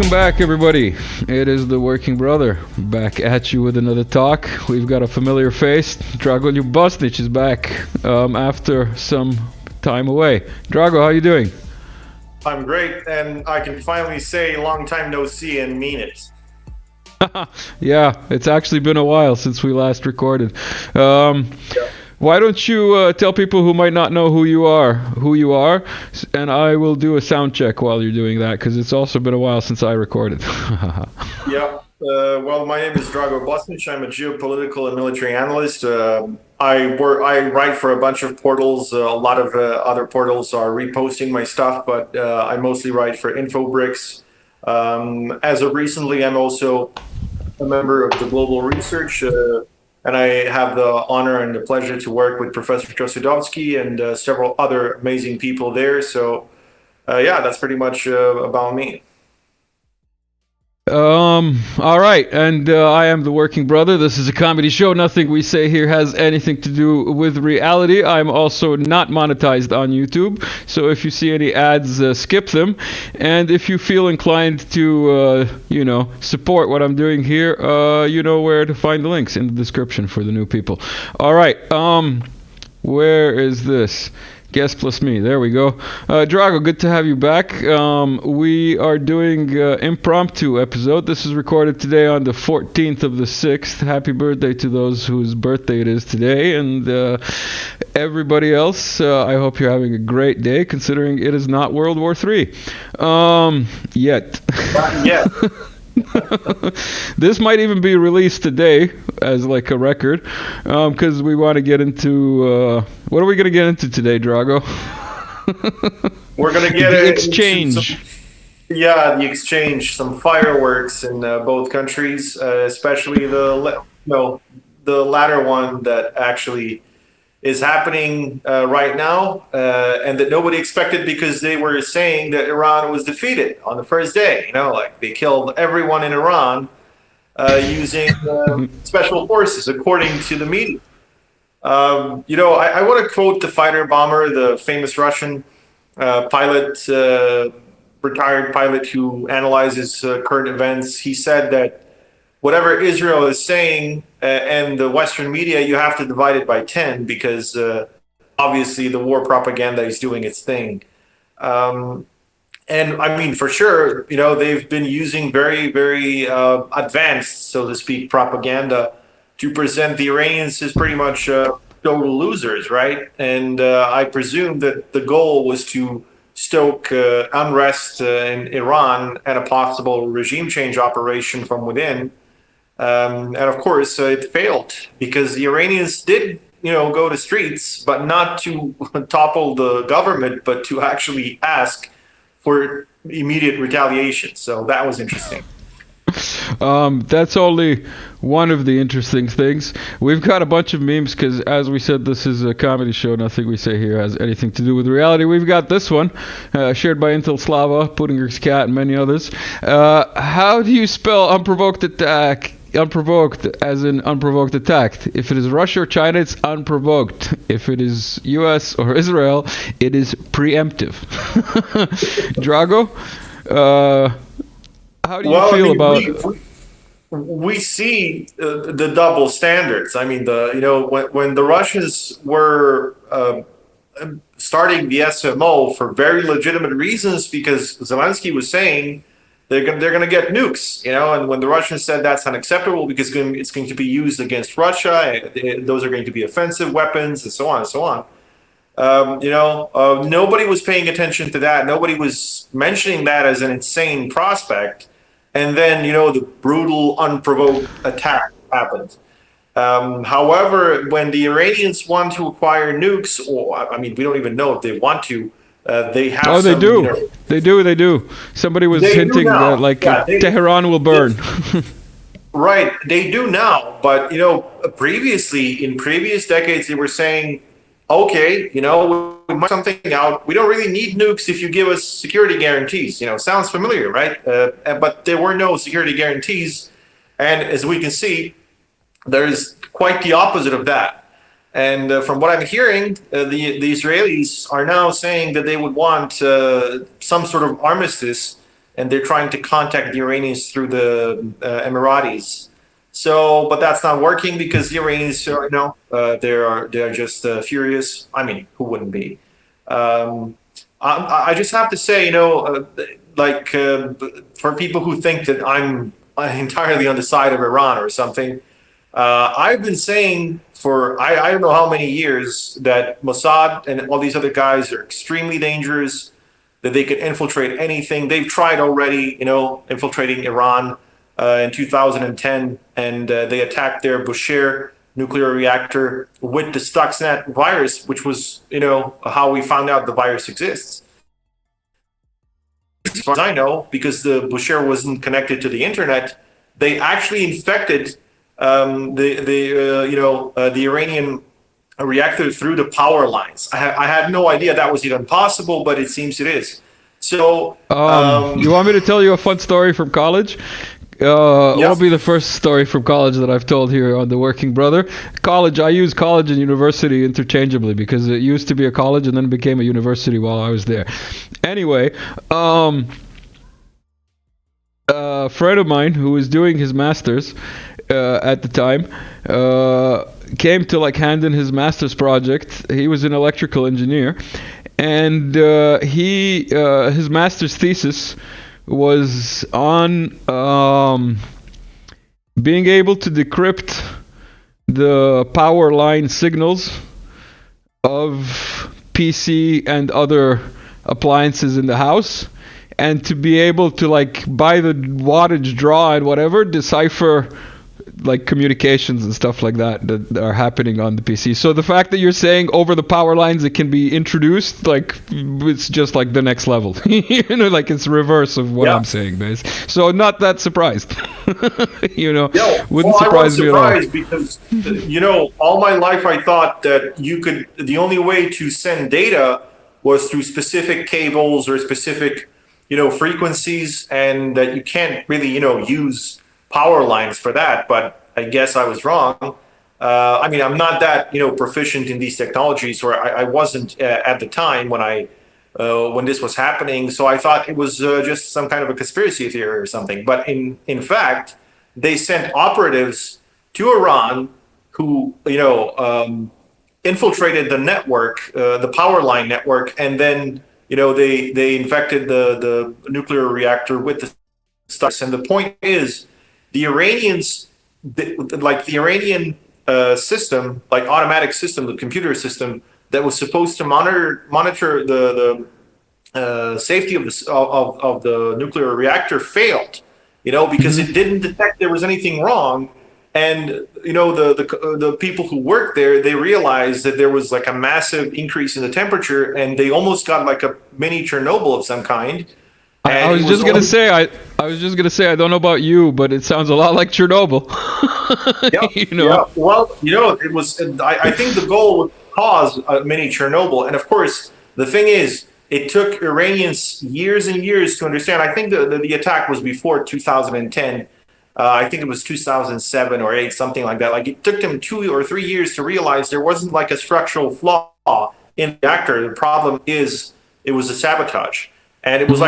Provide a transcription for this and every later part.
Welcome back, everybody. It is the Working Brother back at you with another talk. We've got a familiar face. Drago Bosnic is back after some time away. Drago, how you doing? I'm great, and I can finally say long time no see and mean it. Yeah, it's actually been a while since we last recorded. Yeah. Why don't you tell people who might not know who you are, and I will do a sound check while you're doing that, because it's also been a while since I recorded. Yeah. Well, my name is Drago Bosnic. I'm a geopolitical and military analyst. I write for a bunch of portals. A lot of other portals are reposting my stuff, but I mostly write for InfoBricks. As of recently, I'm also a member of the Global Research. And I have the honor and the pleasure to work with Professor Josudowski and several other amazing people there. So, yeah, that's pretty much about me. All right, and I am the Working Brother. This is a comedy show. Nothing we say here has anything to do with reality. I'm also not monetized on YouTube, so if you see any ads, skip them. And if you feel inclined to, support what I'm doing here, you know where to find the links in the description for the new people. All right, where is this? Guest plus me. There we go. Drago, good to have you back. We are doing impromptu episode. This is recorded today on the 14th of the 6th. Happy birthday to those whose birthday it is today. And everybody else, I hope you're having a great day, considering it is not World War III. Yet. Yeah. This might even be released today as like a record, because we want to get into what are we going to get into today, Drago? We're going to get the exchange. The exchange, some fireworks in both countries, especially the latter one that actually is happening right now, and that nobody expected because they were saying that Iran was defeated on the first day. You know, like they killed everyone in Iran using special forces, according to the media. I want to quote the fighter bomber, the famous Russian pilot, retired pilot who analyzes current events. He said that whatever Israel is saying and the Western media, you have to divide it by 10 because obviously the war propaganda is doing its thing. And I mean, for sure, they've been using very, very advanced, so to speak, propaganda to present the Iranians as pretty much total losers, right? And I presume that the goal was to stoke unrest in Iran and a possible regime change operation from within. And of course, it failed because the Iranians did, go to streets, but not to topple the government, but to actually ask for immediate retaliation. So that was interesting. That's only one of the interesting things. We've got a bunch of memes because, as we said, this is a comedy show. Nothing we say here has anything to do with reality. We've got this one, shared by Intel Slava, Puddinger's Cat, and many others. How do you spell unprovoked attack? Unprovoked as in unprovoked attack. If it is Russia or China, it's unprovoked. If it is US or Israel, it is preemptive. Drago, how do you feel about... We see the double standards. I mean, when the Russians were starting the SMO for very legitimate reasons, because Zelensky was saying they're going to get nukes, and when the Russians said that's unacceptable because it's going to be used against Russia, those are going to be offensive weapons, and so on and so on. Nobody was paying attention to that. Nobody was mentioning that as an insane prospect. And then, the brutal, unprovoked attack happened. However, when the Iranians want to acquire nukes, we don't even know if they want to. They have. Oh, they do. They do. Somebody was hinting that, Tehran will burn. Right, they do now. But previously, in previous decades, they were saying, okay, we might something out. We don't really need nukes if you give us security guarantees. Sounds familiar, right? But there were no security guarantees. And as we can see, there's quite the opposite of that. And from what I'm hearing, the Israelis are now saying that they would want some sort of armistice and they're trying to contact the Iranians through the Emiratis. So, but that's not working because the Iranians, they're just furious. I mean, who wouldn't be? I just have to say, for people who think that I'm entirely on the side of Iran or something, I've been saying for I don't know how many years that Mossad and all these other guys are extremely dangerous, that they could infiltrate anything. They've tried already, infiltrating Iran in 2010, and they attacked their Bushehr nuclear reactor with the Stuxnet virus, which was, how we found out the virus exists. As far as I know, because the Bushehr wasn't connected to the internet, they actually infected the Iranian reactor through the power lines. I had no idea that was even possible, but it seems it is. So, you want me to tell you a fun story from college? It'll be the first story from college that I've told here on The Working Brother. College, I use college and university interchangeably because it used to be a college and then it became a university while I was there. Anyway, a friend of mine who was doing his master's at the time came to hand in his master's project. He was an electrical engineer, and his master's thesis was on being able to decrypt the power line signals of PC and other appliances in the house, and to be able to by the wattage draw and whatever decipher communications and stuff like that are happening on the PC. So the fact that you're saying over the power lines it can be introduced, it's just the next level. It's reverse of what I'm saying, basically. So not that surprised. Wouldn't surprise me at all. I was surprised because, all my life I thought that the only way to send data was through specific cables or specific, frequencies, and that you can't really, use power lines for that. But I guess I was wrong. I'm not that proficient in these technologies, or I wasn't at the time when this was happening. So I thought it was just some kind of a conspiracy theory or something. But in fact, they sent operatives to Iran who infiltrated the network, the power line network, and then they infected the nuclear reactor with the stuff. And the point is, the Iranians, the Iranian system, automatic system, the computer system that was supposed to monitor the safety of the nuclear reactor failed, because it didn't detect there was anything wrong. And the people who worked there, they realized that there was a massive increase in the temperature, and they almost got a mini Chernobyl of some kind. I was just gonna say I don't know about you, but it sounds a lot like Chernobyl. Yeah. Well, it was. I think the goal was to cause a mini Chernobyl, and of course, the thing is, it took Iranians years and years to understand. I think the attack was before 2010. I think it was 2007 or 8, something like that. It took them 2 or 3 years to realize there wasn't a structural flaw in the reactor. The problem is it was a sabotage, and it was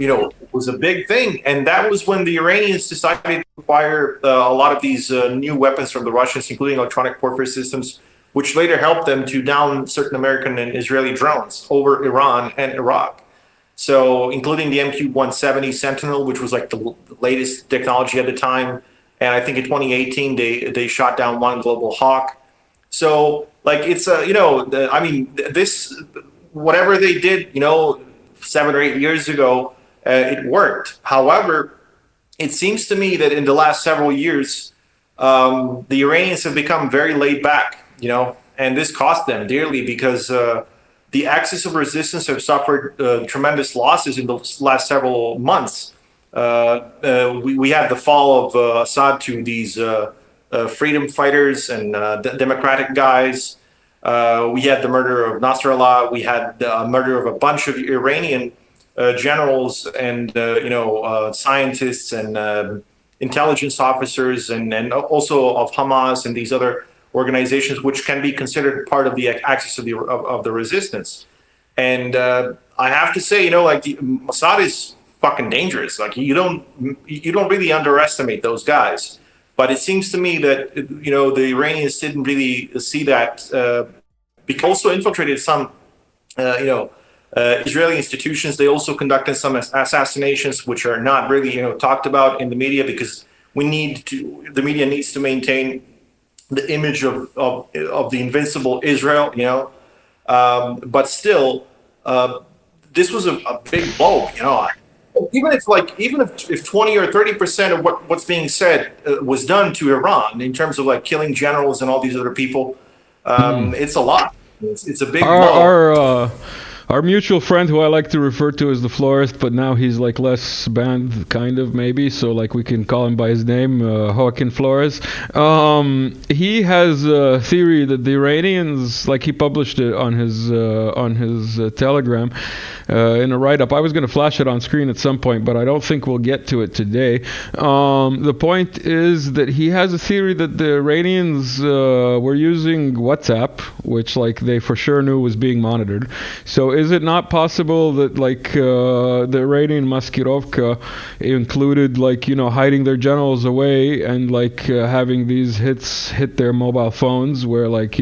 it was a big thing. And that was when the Iranians decided to acquire a lot of these new weapons from the Russians, including electronic warfare systems, which later helped them to down certain American and Israeli drones over Iran and Iraq. So, including the MQ-170 Sentinel, which was the latest technology at the time. And I think in 2018, they shot down one Global Hawk. So, it's, this, whatever they did, 7 or 8 years ago, it worked. However, it seems to me that in the last several years, the Iranians have become very laid back, and this cost them dearly because the axis of resistance have suffered tremendous losses in the last several months. We had the fall of Assad to these freedom fighters and democratic guys. We had the murder of Nasrallah. We had the murder of a bunch of Iranian generals and scientists and intelligence officers, and also of Hamas and these other organizations, which can be considered part of the axis of the resistance. And I have to say, Mossad is fucking dangerous. Like you don't really underestimate those guys. But it seems to me that the Iranians didn't really see that because also infiltrated some Israeli institutions. They also conducted some assassinations, which are not really talked about in the media because the media needs to maintain the image of the invincible Israel, but still, this was a big blow, Even if 20 or 30% of what's being said was done to Iran in terms of like killing generals and all these other people, it's a lot. It's a big blow. Our mutual friend, who I like to refer to as the florist, but now he's like less banned, kind of maybe, so like we can call him by his name, Joaquin Flores. He has a theory that the Iranians, like he published it on his Telegram. In a write-up. I was going to flash it on screen at some point, but I don't think we'll get to it today. The point is that he has a theory that the Iranians were using WhatsApp, which like they for sure knew was being monitored. So is it not possible that like the Iranian Maskirovka included like hiding their generals away and like having these hits hit their mobile phones, where like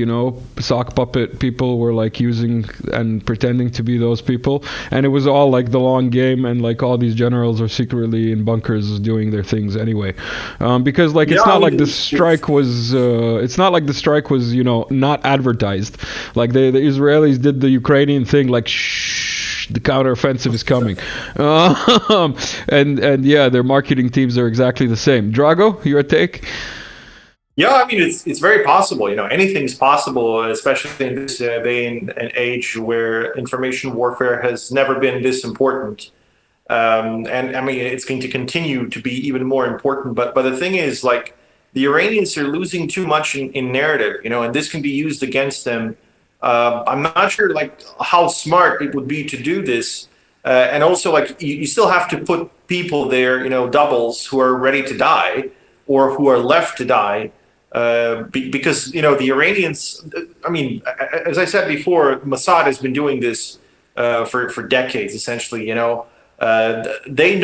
sock puppet people were like using and pretending to be those people? And it was all like the long game, and like all these generals are secretly in bunkers doing their things anyway, because like it's not like the strike was not advertised. Like the Israelis did the Ukrainian thing, like shh, the counteroffensive is coming, and yeah, their marketing teams are exactly the same. Drago, your take? Yeah, I mean, it's very possible. Anything's possible, especially in this day and age where information warfare has never been this important. And I mean, it's going to continue to be even more important. But the thing is, like, the Iranians are losing too much in narrative, and this can be used against them. I'm not sure, like, how smart it would be to do this. And also, like, you still have to put people there, doubles who are ready to die or who are left to die. Because the Iranians, I mean, as I said before, Mossad has been doing this for decades, essentially. They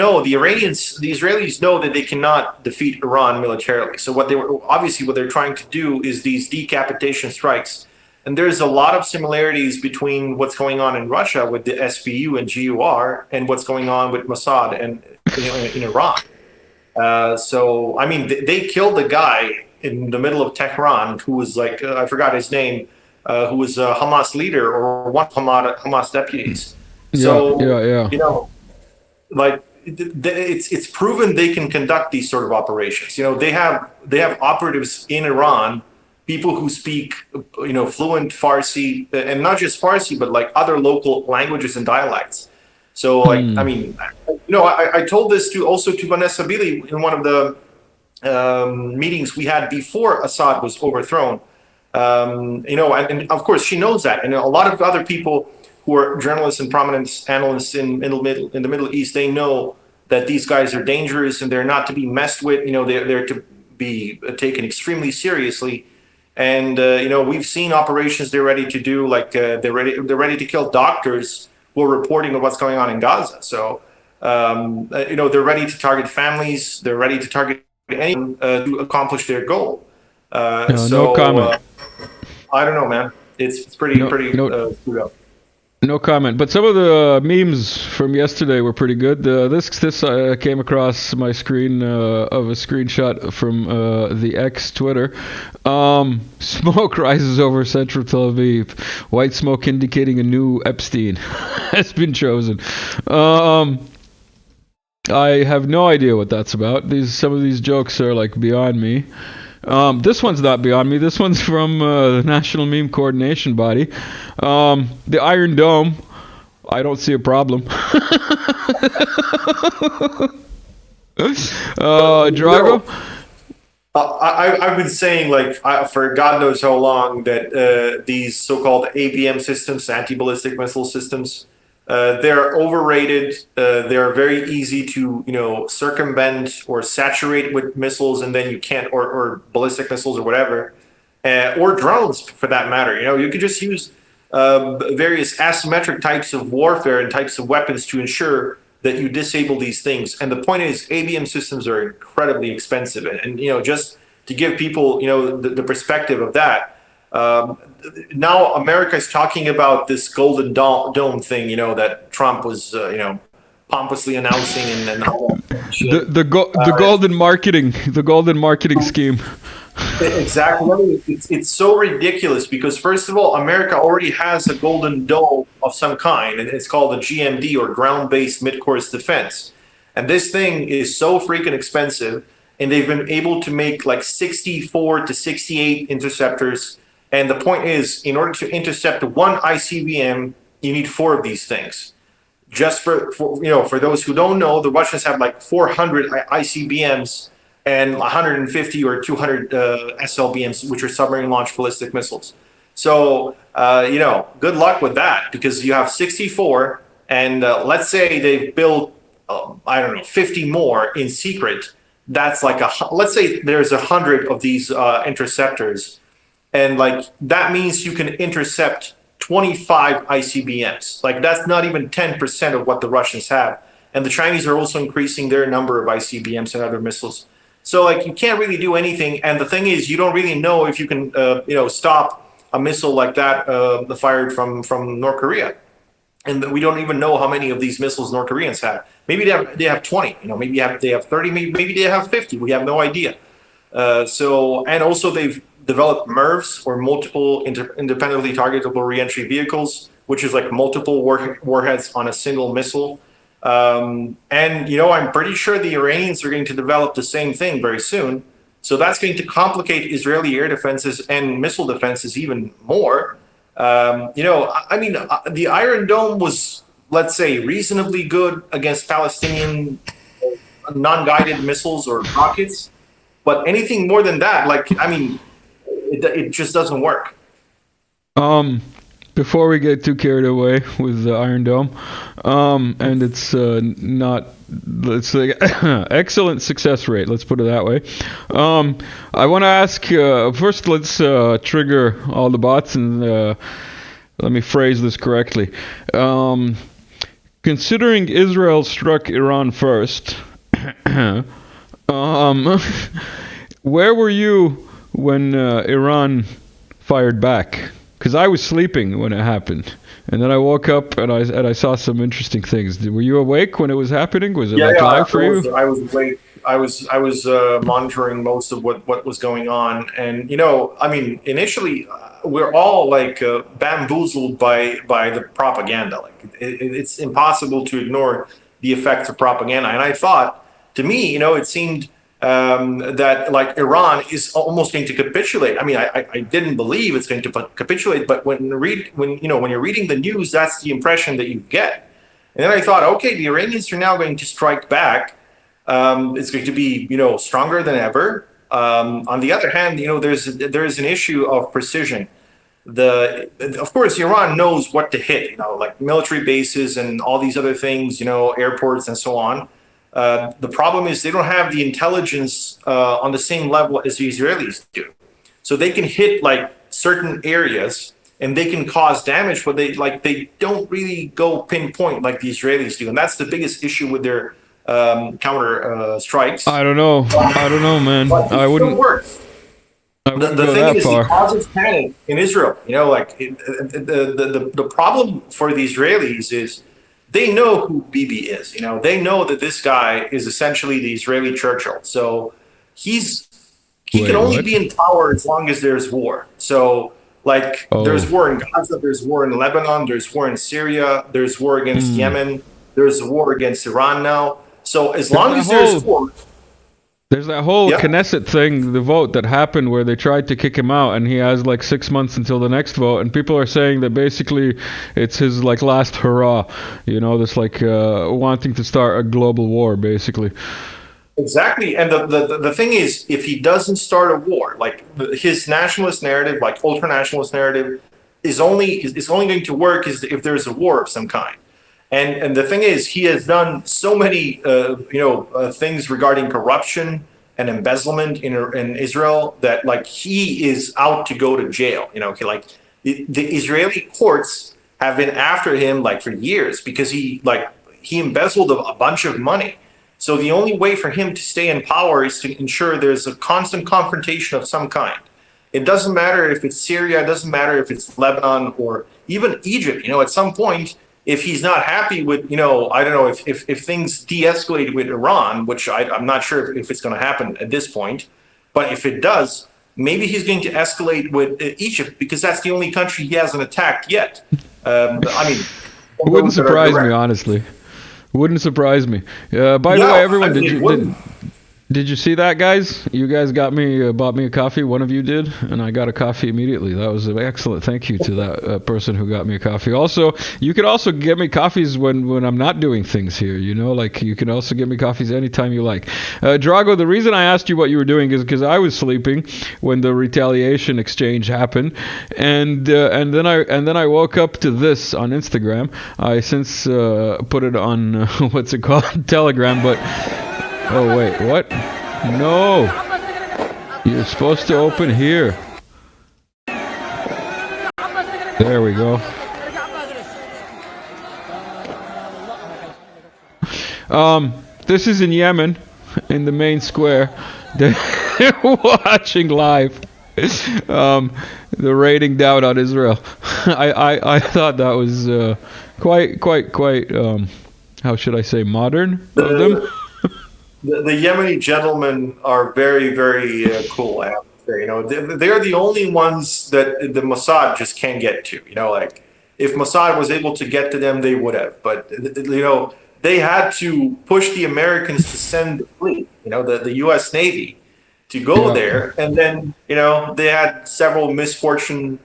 know the Israelis know that they cannot defeat Iran militarily. So what they're trying to do is these decapitation strikes, and there's a lot of similarities between what's going on in Russia with the SBU and GUR and what's going on with Mossad and in Iran. So I mean, they killed a guy in the middle of Tehran who was like, I forgot his name, who was a Hamas leader or one of Hamas deputies. So, like it's proven they can conduct these sort of operations. They have operatives in Iran, people who speak, fluent Farsi, and not just Farsi, but like other local languages and dialects. So like, I mean, I told this to Vanessa Billy in one of the meetings we had before Assad was overthrown. And of course she knows that, and a lot of other people who are journalists and prominent analysts in the Middle East, they know that these guys are dangerous and they're not to be messed with. They're to be taken extremely seriously. And we've seen operations they're ready to do, like they're ready to kill doctors who are reporting on what's going on in Gaza. So they're ready to target families. They're ready to target anyone to accomplish their goal. No comment. I don't know, man. It's pretty screwed up. No comment. But some of the memes from yesterday were pretty good. This came across my screen of a screenshot from the X Twitter. Smoke rises over central Tel Aviv. White smoke indicating a new Epstein has been chosen. I have no idea what that's about. Some of these jokes are like beyond me. This one's not beyond me. This one's from the National Meme Coordination Body. The Iron Dome. I don't see a problem. Drago? I've been saying, like, for God knows how long, that these so-called ABM systems, anti-ballistic missile systems, they're overrated. They're very easy to, circumvent or saturate with missiles, and then you can't, or ballistic missiles or whatever, or drones for that matter. You could just use various asymmetric types of warfare and types of weapons to ensure that you disable these things. And the point is, ABM systems are incredibly expensive, and just to give people the perspective of that. Now America is talking about this golden dome thing, that Trump was pompously announcing, and all that shit. The golden marketing scheme. Exactly. It's so ridiculous because, first of all, America already has a golden dome of some kind, and it's called a GMD, or ground-based mid-course defense. And this thing is so freaking expensive, and they've been able to make like 64 to 68 interceptors. And the point is, in order to intercept one ICBM, you need 4 of these things. Just for those who don't know, the Russians have like 400 ICBMs and 150 or 200 SLBMs, which are submarine launched ballistic missiles. So good luck with that, because you have 64, and let's say they've built 50 more in secret. That's like let's say there's 100 of these interceptors, and like that means you can intercept 25 ICBMs. Like that's not even 10% of what the Russians have. And the Chinese are also increasing their number of ICBMs and other missiles. So like you can't really do anything. And the thing is, you don't really know if you can stop a missile like that fired from North Korea. And we don't even know how many of these missiles North Koreans have. Maybe they have 20. Maybe they have 30. Maybe they have 50. We have no idea. And also they've developed MIRVs, or multiple independently targetable reentry vehicles, which is like multiple warheads on a single missile. And I'm pretty sure the Iranians are going to develop the same thing very soon. So that's going to complicate Israeli air defenses and missile defenses even more. The Iron Dome was, let's say, reasonably good against Palestinian non-guided missiles or rockets. But anything more than that, it just doesn't work. Before we get too carried away with the Iron Dome, and it's like excellent success rate, let's put it that way. I want to ask, first let's trigger all the bots, and let me phrase this correctly. Considering Israel struck Iran first, where were you when Iran fired back? Because I was sleeping when it happened, and then I woke up and I saw some interesting things. Were you awake when it was happening? Was it live for you? I was awake. I was monitoring most of what was going on, and initially we're all like bamboozled by the propaganda. Like it's impossible to ignore the effects of propaganda. And I thought, to me, it seemed that like Iran is almost going to capitulate. I didn't believe it's going to capitulate, but when you're reading the news, that's the impression that you get. And then I thought, okay, the Iranians are now going to strike back. It's going to be stronger than ever. On the other hand, there's an issue of precision. Of course, Iran knows what to hit. Like military bases and all these other things. Airports and so on. The problem is they don't have the intelligence on the same level as the Israelis do. So they can hit like certain areas and they can cause damage, but they don't really go pinpoint like the Israelis do. And that's the biggest issue with their counter strikes. I don't know, man. I wouldn't work. The thing is, it causes panic in Israel. The problem for the Israelis is they know who Bibi is. They know that this guy is essentially the Israeli Churchill. So he can only be in power as long as there's war. So there's war in Gaza, there's war in Lebanon, there's war in Syria, there's war against Yemen, there's a war against Iran now. So as long as there's war. There's that whole Knesset thing, the vote that happened where they tried to kick him out, and he has like 6 months until the next vote, and people are saying that basically it's his like last hurrah, this like wanting to start a global war, basically. Exactly, and the thing is, if he doesn't start a war, like his nationalist narrative, like ultra-nationalist narrative, is only going to work if there's a war of some kind. And the thing is, he has done so many, things regarding corruption and embezzlement in Israel that like he is out to go to jail. The Israeli courts have been after him like for years because he he embezzled a bunch of money. So the only way for him to stay in power is to ensure there's a constant confrontation of some kind. It doesn't matter if it's Syria, it doesn't matter if it's Lebanon or even Egypt. At some point, if he's not happy with, I don't know, if things de-escalate with Iran, which I'm not sure if it's going to happen at this point, but if it does, maybe he's going to escalate with Egypt because that's the only country he hasn't attacked yet. It wouldn't surprise me, honestly. Wouldn't surprise me. By the way, everyone, did you see that, guys? You guys bought me a coffee. One of you did, and I got a coffee immediately. That was excellent. Thank you to that person who got me a coffee. Also, you could also get me coffees when I'm not doing things here. Like you can also get me coffees anytime you like. Drago, the reason I asked you what you were doing is because I was sleeping when the retaliation exchange happened, and then I woke up to this on Instagram. I since put it on what's it called, Telegram, but. Oh, wait, what? No! You're supposed to open here. There we go. This is in Yemen, in the main square. They're watching live. The raiding down on Israel. I thought that was quite how should I say, modern of them. The Yemeni gentlemen are very, very cool. I have to say. They're the only ones that the Mossad just can't get to. Like if Mossad was able to get to them, they would have. But they had to push the Americans to send the fleet. The U.S. Navy to go there, and then they had several misfortunes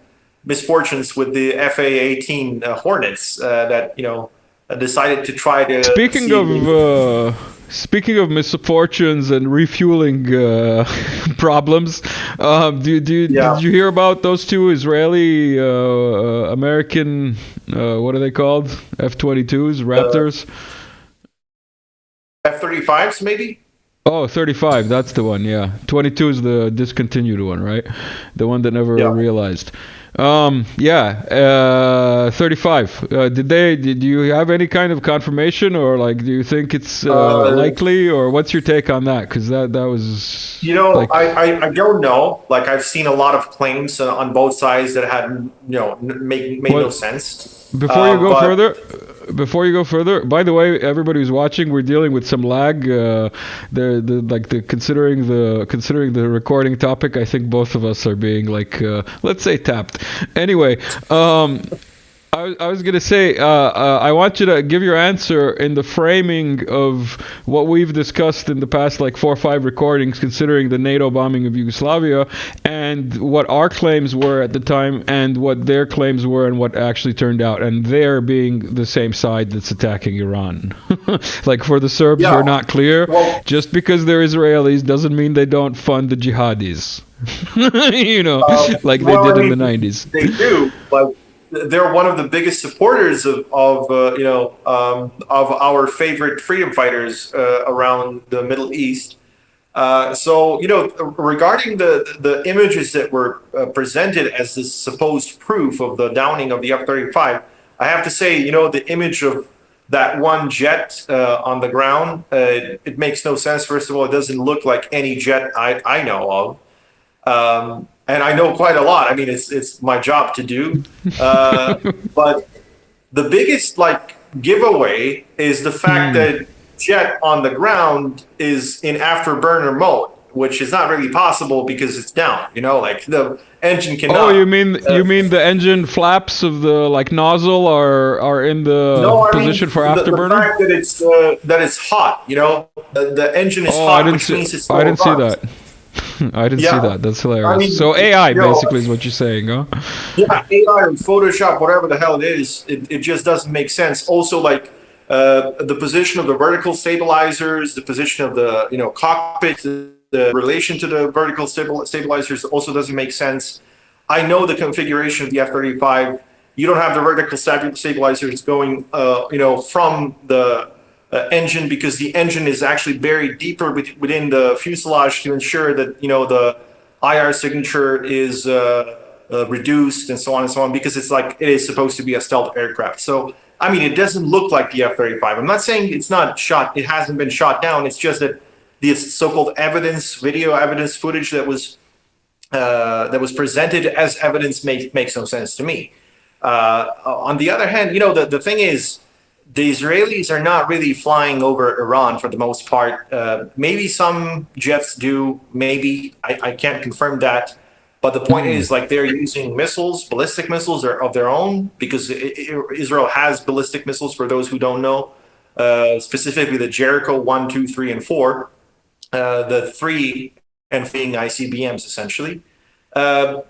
with the FA-18 Hornets that decided to try to. Speaking of misfortunes and refueling problems, did you hear about those two Israeli American what are they called? F-22s, Raptors? F-35s, maybe? Oh, 35, that's the one, yeah. 22 is the discontinued one, right? The one that never realized. 35. Did you have any kind of confirmation, or do you think it's likely, or what's your take on that? Because that was I don't know. I've seen a lot of claims on both sides that had made no sense. Before you go further, by the way, everybody who's watching, we're dealing with some lag. Considering the recording topic, I think both of us are being let's say tapped. Anyway, I was gonna say I want you to give your answer in the framing of what we've discussed in the past 4 or 5 recordings, considering the NATO bombing of Yugoslavia and what our claims were at the time and what their claims were and what actually turned out, and their being the same side that's attacking Iran. For the Serbs, we're not clear. Well, just because they're Israelis doesn't mean they don't fund the jihadis. They did in the 90s. They do, but they're one of the biggest supporters of our favorite freedom fighters around the Middle East. Regarding the images that were presented as this supposed proof of the downing of the F-35, I have to say, the image of that one jet on the ground, it makes no sense. First of all, it doesn't look like any jet I know of. And I know quite a lot. I mean, it's my job to do. But the biggest giveaway is the fact that jet on the ground is in afterburner mode, which is not really possible because it's down. The engine cannot. Oh, you mean the engine flaps of the nozzle are in the position for afterburner? The fact that it's hot. The engine is hot, which means it's. I didn't see that. I didn't see that. That's hilarious. So AI basically is what you're saying, huh? Yeah, AI and Photoshop, whatever the hell it is, it just doesn't make sense. Also, the position of the vertical stabilizers, the position of the cockpit, the relation to the vertical stabilizers also doesn't make sense. I know the configuration of the F-35. You don't have the vertical stabilizers going, from the engine, because the engine is actually buried deeper within the fuselage to ensure that the IR signature is reduced and so on, because it is supposed to be a stealth aircraft. So I mean, it doesn't look like the F-35. I'm not saying it's not shot. It hasn't been shot down. It's just that the so-called video evidence footage that was presented as evidence makes no sense to me. On the other hand, the thing is, the Israelis are not really flying over Iran for the most part. Maybe some jets do, maybe. I can't confirm that. But the point is, like, they're using missiles, ballistic missiles of their own, because Israel has ballistic missiles, for those who don't know, specifically the Jericho 1, 2, 3, and 4. The 3 and being ICBMs, essentially.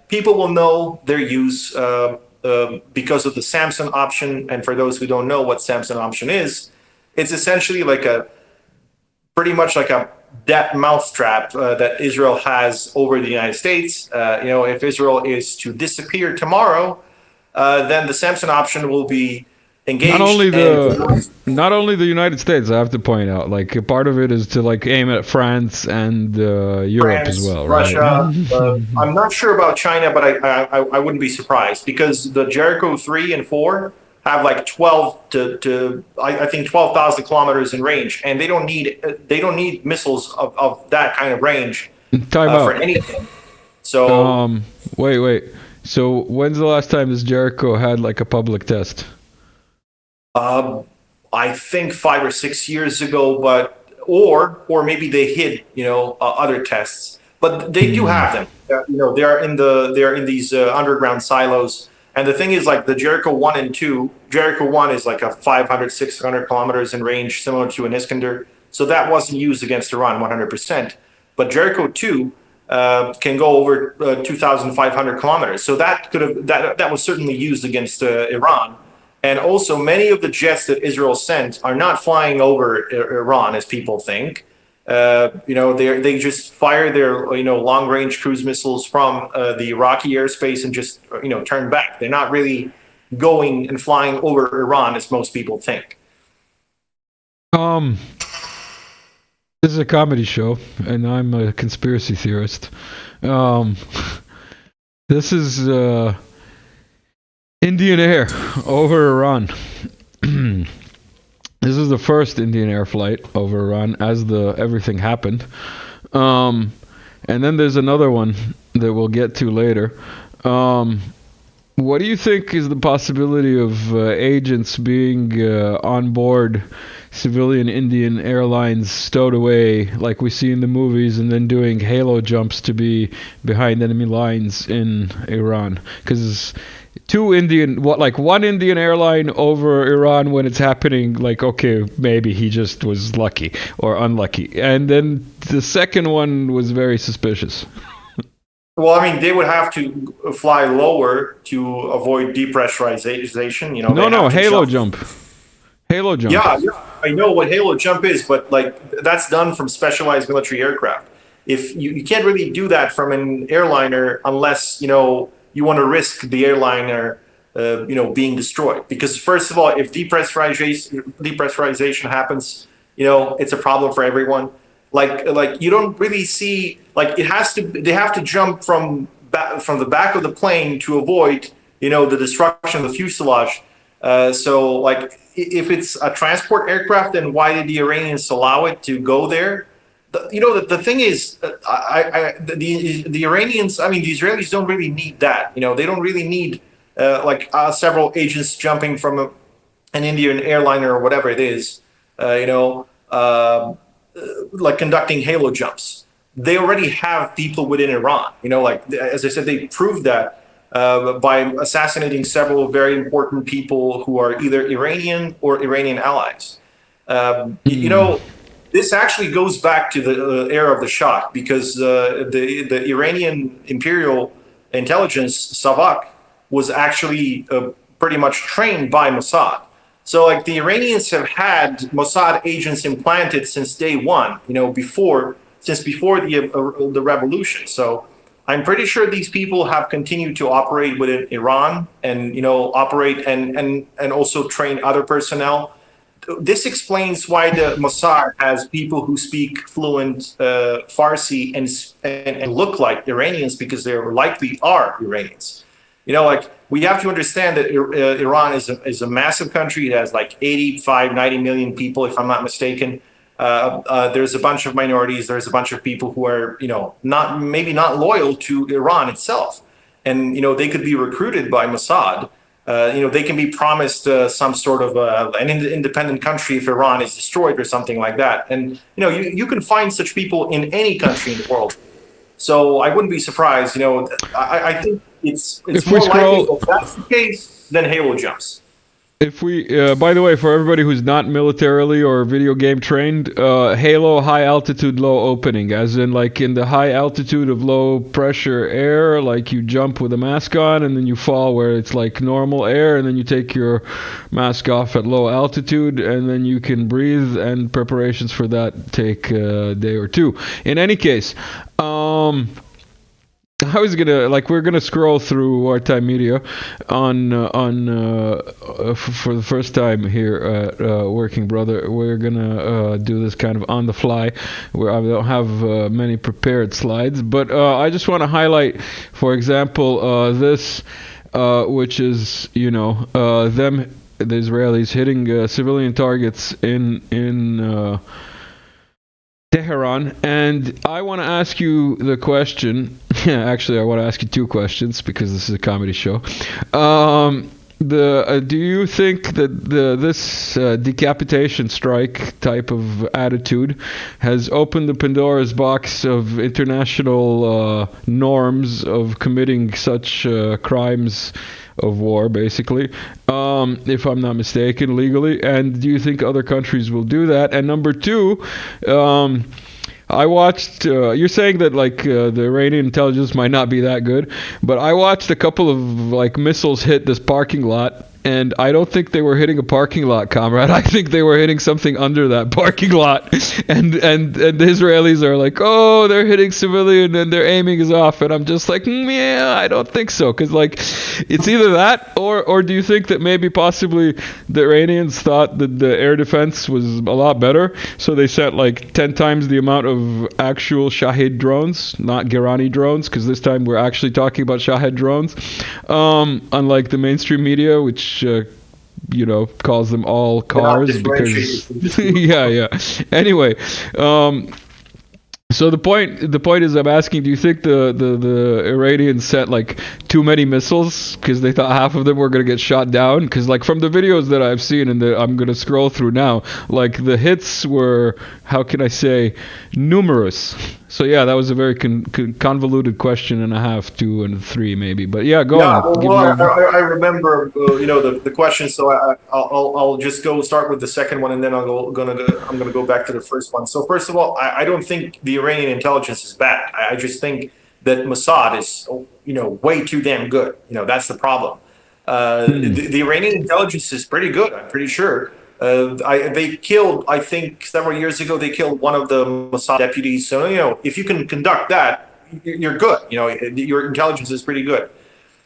People will know their use because of the Samson option. And for those who don't know what Samson option is, it's essentially pretty much like a that mousetrap that Israel has over the United States. If Israel is to disappear tomorrow, then the Samson option will be engaged. Not only the United States, I have to point out, like, a part of it is to aim at France and Europe as well, Russia. Right? I'm not sure about China, but I wouldn't be surprised, because the Jericho 3 and 4 have 12 to I think 12,000 kilometers in range, and they don't need missiles of that kind of range for anything. So wait. So when's the last time this Jericho had a public test? I think 5 or 6 years ago, or maybe they hid other tests, but they do have them. They're in these underground silos. And the thing is, the Jericho 1 and 2, Jericho 1 is a 500, 600 kilometers in range, similar to an Iskander. So that wasn't used against Iran 100%. But Jericho 2 can go over 2,500 kilometers. So that was certainly used against Iran. And also, many of the jets that Israel sent are not flying over Iran, as people think. They just fire their long range cruise missiles from the Iraqi airspace and just turn back. They're not really going and flying over Iran as most people think. This is a comedy show, and I'm a conspiracy theorist. This is Indian Air over Iran. This is the first Indian Air flight over Iran as everything happened. And then there's another one that we'll get to later. What do you think is the possibility of agents being on board civilian Indian airlines, stowed away like we see in the movies, and then doing halo jumps to be behind enemy lines in Iran? Because one Indian airline over Iran when it's happening, okay, maybe he just was lucky or unlucky. And then the second one was very suspicious. Well, I mean, they would have to fly lower to avoid depressurization. Halo jump. Halo jump. Yeah, I know what halo jump is, but that's done from specialized military aircraft. If you can't really do that from an airliner unless you want to risk the airliner, being destroyed. Because first of all, if depressurization happens, it's a problem for everyone. You don't really see they have to jump from the back of the plane to avoid the destruction of the fuselage. So if it's a transport aircraft, then why did the Iranians allow it to go there? The thing is, the Iranians, the Israelis don't really need that. They don't really need several agents jumping from an Indian airliner or whatever it is, conducting halo jumps. They already have people within Iran. As I said, they proved that by assassinating several very important people who are either Iranian or Iranian allies. This actually goes back to the era of the Shah, because the Iranian imperial intelligence, Savak, was actually pretty much trained by Mossad. So the Iranians have had Mossad agents implanted since day one, before the revolution. So I'm pretty sure these people have continued to operate within Iran and operate and also train other personnel. This explains why the Mossad has people who speak fluent Farsi and look like Iranians, because they likely are Iranians. we have to understand that Iran is a massive country. It has like 85, 90 million people, if I'm not mistaken. There's a bunch of minorities. There's a bunch of people who are, maybe not loyal to Iran itself. And, they could be recruited by Mossad. They can be promised some sort of an independent country if Iran is destroyed or something like that. And, you can find such people in any country in the world. So I wouldn't be surprised. I think it's more likely if that's the case than Halo jumps. If we, by the way, for everybody who's not militarily or video game trained, Halo high altitude, low opening, as in like in the high altitude of low pressure air, like you jump with a mask on and then you fall where it's like normal air, and then you take your mask off at low altitude and then you can breathe, and preparations for that take a day or two. In any case, we're gonna scroll through Wartime Media for the first time here at Working Brother. We're gonna do this kind of on the fly, where I don't have many prepared slides, but I just want to highlight, for example, this, which is the Israelis hitting civilian targets in Tehran. And I want to ask you the question. Actually, I want to ask you two questions because this is a comedy show. Do you think that this decapitation strike type of attitude has opened the Pandora's box of international norms of committing such crimes of war, basically, if I'm not mistaken, legally? And do you think other countries will do that? And number two, I watched, you're saying that the Iranian intelligence might not be that good, but I watched a couple of missiles hit this parking lot, and I don't think they were hitting a parking lot, comrade. I think they were hitting something under that parking lot. And the Israelis are like, oh, they're hitting civilian and their aiming is off. And I'm just like, yeah, I don't think so. Because it's either that or do you think that maybe possibly the Iranians thought that the air defense was a lot better? So they sent 10 times the amount of actual Shahed drones, not Girani drones, because this time we're actually talking about Shahed drones. Unlike the mainstream media, which calls them all cars because yeah. Anyway, so the point is, I'm asking, do you think the Iranians sent too many missiles because they thought half of them were going to get shot down? Because from the videos that I've seen and I'm going to scroll through now, the hits were, how can I say, numerous. So yeah, that was a very convoluted question and a half, 2 and 3 maybe. But yeah, go on. I remember the question. So I'll just start with the second one, and then I'm gonna go back to the first one. So first of all, I don't think the Iranian intelligence is bad. I just think that Mossad is way too damn good. That's the problem. The Iranian intelligence is pretty good, I'm pretty sure. They killed, I think several years ago, they killed one of the Mossad deputies. So, if you can conduct that, you're good. Your intelligence is pretty good.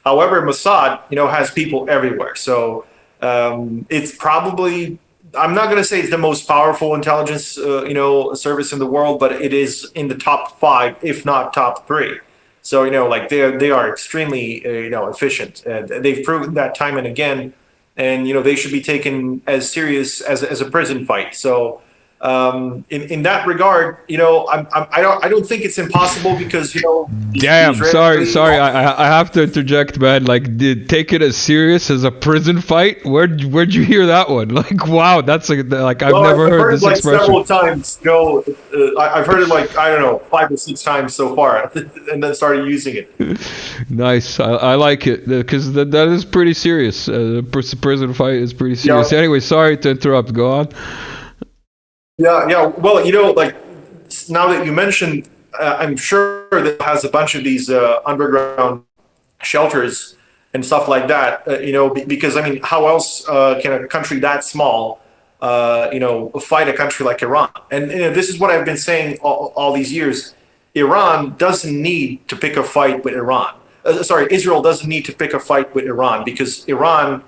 However, Mossad, has people everywhere. So it's probably, I'm not going to say it's the most powerful intelligence, service in the world, but it is in the top 5, if not top 3. So, they are extremely, efficient. They've proven that time and again. And they should be taken as serious as a prison fight. So in that regard, I don't think it's impossible because Damn, sorry, I have to interject, man. Did take it as serious as a prison fight? Where'd you hear that one? Wow, that's I've never heard this expression several times. I've heard it I don't know 5 or 6 times so far, and then started using it. Nice, I like it because that is pretty serious. Prison fight is pretty serious. Yeah. Anyway, sorry to interrupt. Go on. Yeah. Well, now that you mentioned, I'm sure that it has a bunch of these underground shelters and stuff like that. Because how else can a country that small, fight a country like Iran? And this is what I've been saying all these years. Iran doesn't need to pick a fight with Iran. Israel doesn't need to pick a fight with Iran because Iran,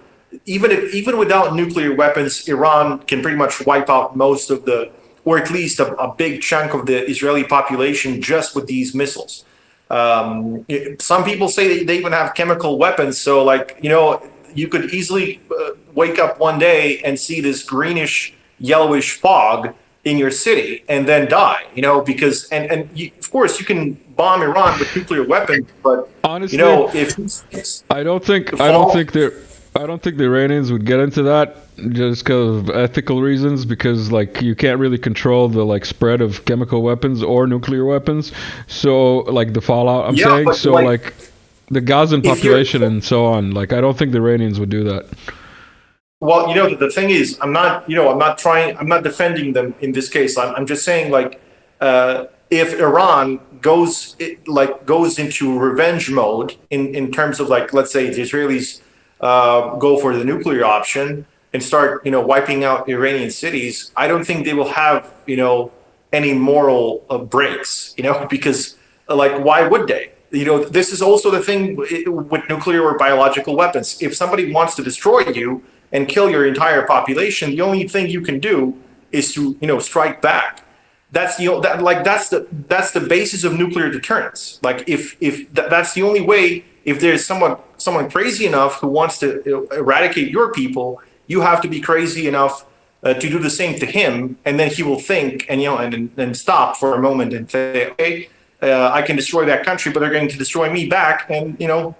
even without nuclear weapons, Iran can pretty much wipe out most of or at least a big chunk of the Israeli population just with these missiles. Some people say they even have chemical weapons. So, like, you could easily wake up one day and see this greenish, yellowish fog in your city and then die. Because of course you can bomb Iran with nuclear weapons, but Honestly, if I don't think I don't fall, think they're I don't think the Iranians would get into that just because of ethical reasons. Because like you can't really control the like spread of chemical weapons or nuclear weapons. So like the fallout, I'm yeah, saying. but So like like the Gazan if you're population and so on. Like I don't think the Iranians would do that. Well, the thing is, I'm not defending them in this case. I'm just saying, like, if Iran goes into revenge mode in terms of, like, let's say the Israelis go for the nuclear option and start, wiping out Iranian cities, I don't think they will have, any moral breaks, because, like, why would they? This is also the thing with nuclear or biological weapons. If somebody wants to destroy you and kill your entire population, the only thing you can do is to, strike back. That's the basis of nuclear deterrence. Like, that's the only way. If there's someone crazy enough who wants to eradicate your people, you have to be crazy enough to do the same to him, and then he will think and stop for a moment and say, okay, I can destroy that country, but they're going to destroy me back, and it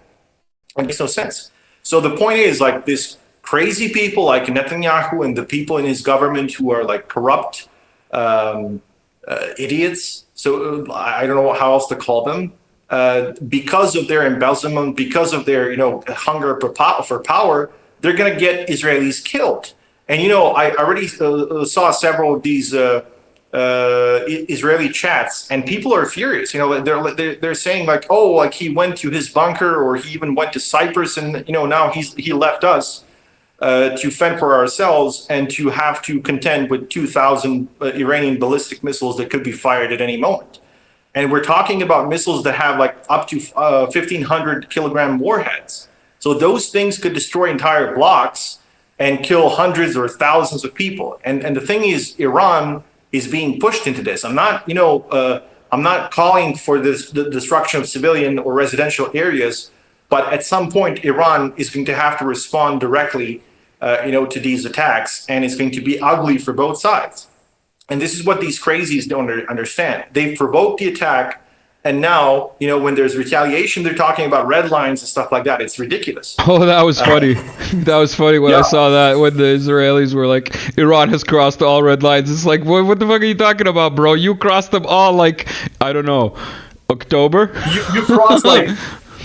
makes no sense. So the point is, like, this crazy people like Netanyahu and the people in his government who are like corrupt idiots. So I don't know how else to call them. Because of their embezzlement, because of their hunger for power, they're going to get Israelis killed. And I already saw several of these Israeli chats, and people are furious. They're saying, like, oh, like he went to his bunker, or he even went to Cyprus, and now he left us to fend for ourselves and to have to contend with 2,000 Iranian ballistic missiles that could be fired at any moment. And we're talking about missiles that have like up to 1,500 kilogram warheads. So those things could destroy entire blocks and kill hundreds or thousands of people. And the thing is, Iran is being pushed into this. I'm not calling for the destruction of civilian or residential areas, but at some point, Iran is going to have to respond directly, to these attacks, and it's going to be ugly for both sides. And this is what these crazies don't understand. They've provoked the attack, and now, when there's retaliation, they're talking about red lines and stuff like that. It's ridiculous. Oh, that was funny. That was funny when I Yeah. saw that when the Israelis were like, Iran has crossed all red lines. It's like, what the fuck are you talking about, bro? You crossed them all like, I don't know, October? You cross like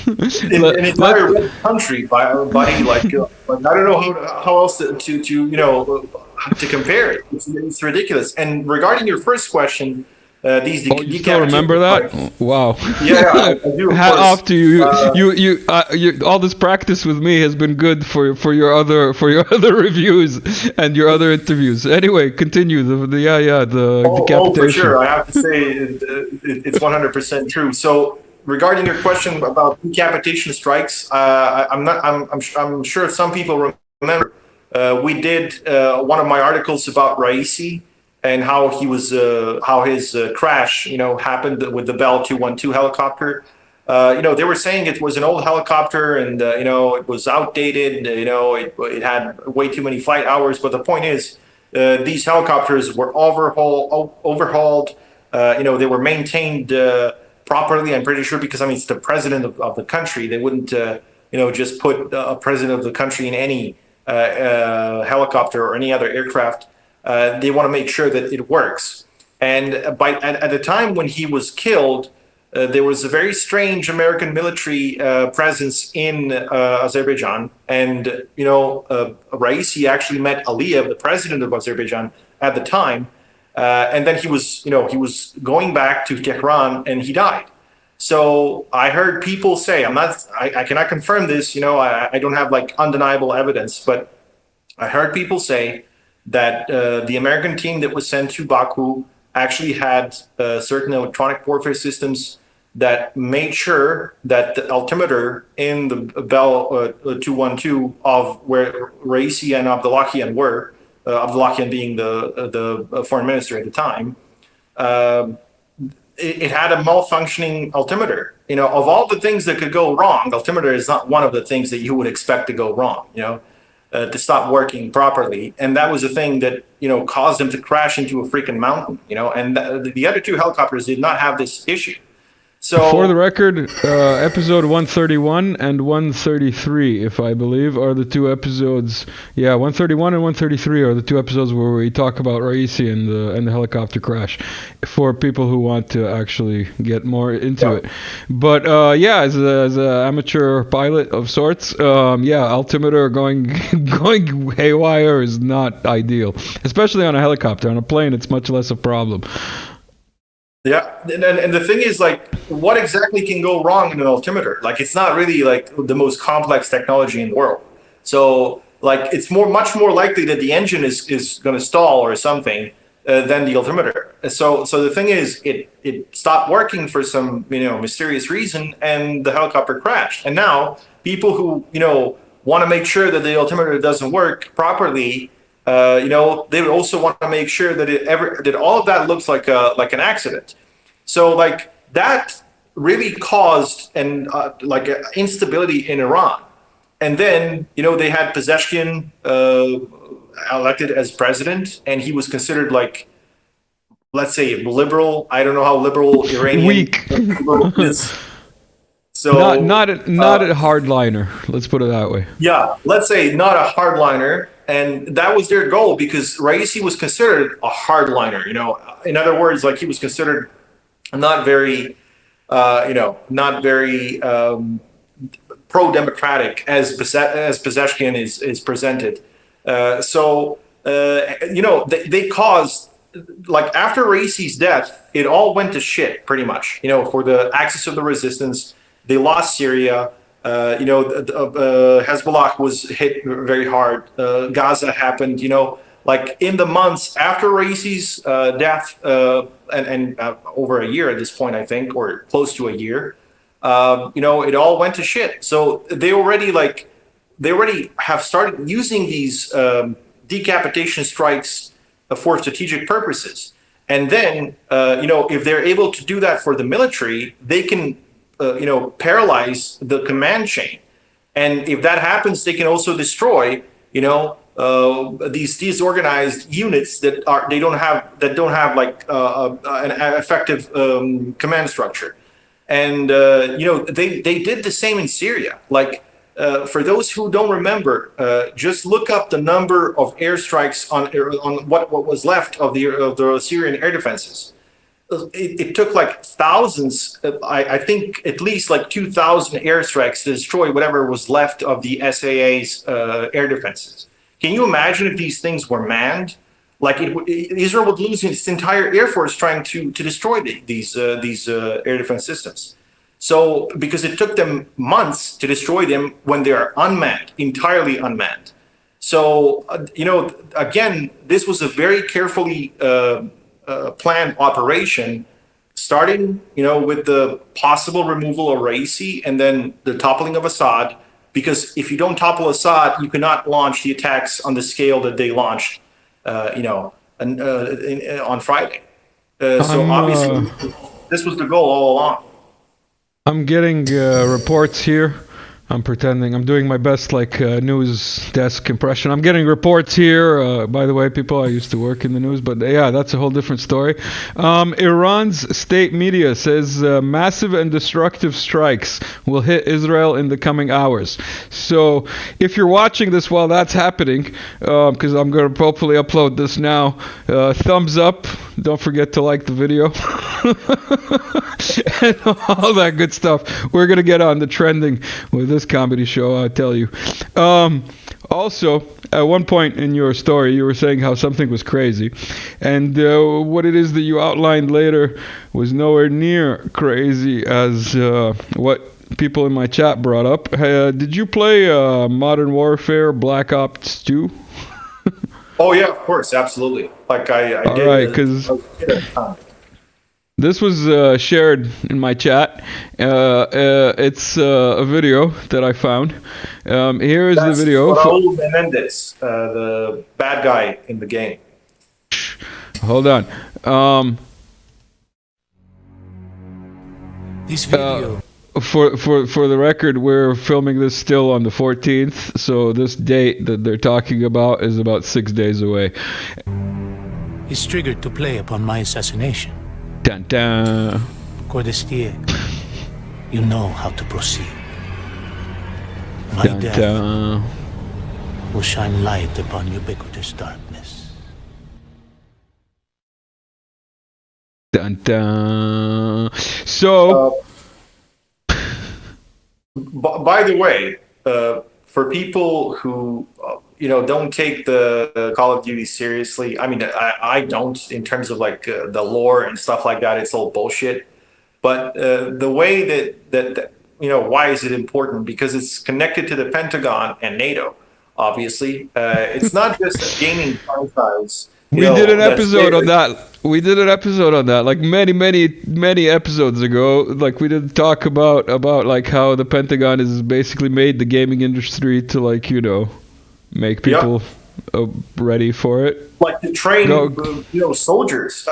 an entire red country, buddy. Like, I don't know how else to compare it. It's ridiculous. And regarding your first question, these Oh, you still remember that? Wow. Yeah, I do. Of Hat course. off to you. You. All this practice with me has been good for your other reviews and your other interviews. Anyway, continue. The decapitation. For sure. I have to say it's 100% true. So regarding your question about decapitation strikes, I'm sure some people remember. We did one of my articles about Raisi and how his crash, happened with the Bell 212 helicopter. They were saying it was an old helicopter and it was outdated. It had way too many flight hours. But the point is, these helicopters were overhauled. They were maintained properly. I'm pretty sure, because it's the president of the country. They wouldn't just put a president of the country in any helicopter or any other aircraft. They want to make sure that it works. And at the time when he was killed, there was a very strange American military presence in Azerbaijan, and Raisi actually met Aliyev, the president of Azerbaijan at the time, and then he was going back to Tehran, and he died. So I heard people say, I cannot confirm this, I don't have like undeniable evidence, but I heard people say that the American team that was sent to Baku actually had certain electronic warfare systems that made sure that the altimeter in the Bell 212 of where Raisi and Abdullahian were, Abdullahian being the foreign minister at the time, it had a malfunctioning altimeter. Of all the things that could go wrong, the altimeter is not one of the things that you would expect to go wrong. To stop working properly, and that was the thing that caused them to crash into a freaking mountain. And the other two helicopters did not have this issue. For the So record, episode 131 and 133, if I believe, are the two episodes. Yeah, 131 and 133 are the two episodes where we talk about Raisi and the helicopter crash. For people who want to actually get more into it, but yeah, as a amateur pilot of sorts, yeah, altimeter going going haywire is not ideal, especially on a helicopter. On a plane, it's much less a problem. yeah, and the thing is, like, what exactly can go wrong in an altimeter? Like, it's not really like the most complex technology in the world. So, like, it's much more likely that the engine is going to stall or something than the altimeter. So the thing is, it stopped working for some mysterious reason, and the helicopter crashed. And now people who want to make sure that the altimeter doesn't work properly. They would also want to make sure that that all of that looks like an accident. So like that really caused like instability in Iran. And then they had Pezeshkian elected as president, and he was considered, like, let's say, liberal. I don't know how liberal Iranian Weak. is. So not a hardliner. Let's put it that way. yeah, let's say not a hardliner. And that was their goal, because Raisi was considered a hardliner. In other words, like, he was considered not very, not very pro-democratic as Pezeshkian is presented. They caused, like, after Raisi's death, it all went to shit pretty much. For the axis of the resistance, they lost Syria. Hezbollah was hit very hard. Gaza happened. Like, in the months after Raisi's death, and over a year at this point, I think, or close to a year, it all went to shit. So they already have started using these decapitation strikes for strategic purposes. And then, if they're able to do that for the military, they can paralyze the command chain. And if that happens, they can also destroy, these disorganized units that don't have like an effective command structure. And they did the same in Syria. Like, for those who don't remember, just look up the number of airstrikes on what was left of the Syrian air defenses. It took like thousands, I think at least like 2,000 airstrikes to destroy whatever was left of the SAA's air defenses. Can you imagine if these things were manned? Like, Israel would lose its entire air force trying to destroy these air defense systems. So, because it took them months to destroy them when they are unmanned, entirely unmanned. So, again, this was a very carefully planned operation, starting, with the possible removal of Raisi and then the toppling of Assad. Because if you don't topple Assad, you cannot launch the attacks on the scale that they launched, on Friday. So obviously, this was the goal all along. I'm getting reports here. I'm pretending. I'm doing my best, like, news desk impression. I'm getting reports here. By the way, people, I used to work in the news, but yeah, that's a whole different story. Iran's state media says massive and destructive strikes will hit Israel in the coming hours. So if you're watching this while that's happening, because I'm going to hopefully upload this now, thumbs up. Don't forget to like the video. And all that good stuff. We're going to get on the trending with this comedy show, I tell you. Also, at one point in your story, you were saying how something was crazy. And what it is that you outlined later was nowhere near crazy as what people in my chat brought up. Did you play Modern Warfare Black Ops 2? Oh, yeah, of course. Absolutely. Like, I did. All right, because this was shared in my chat. It's a video that I found. Here is the video. Raul Menendez, the bad guy in the game. Hold on. This video. For the record, we're filming this still on the 14th, so this date that they're talking about is about 6 days away. Is triggered to play upon my assassination. Dun dun. Cordestier, you know how to proceed. My Dun death dun. will shine light upon ubiquitous darkness. Dun dun. So. By the way, for people who don't take the Call of Duty seriously, I mean, I don't in terms of like the lore and stuff like that. It's all bullshit. But the way that why is it important? Because it's connected to the Pentagon and NATO. Obviously, it's not just a gaming franchise. We did an episode on that. We did an episode on that, like many episodes ago. Like we did talk about like how the Pentagon has basically made the gaming industry to make people ready for it. Like to train, soldiers.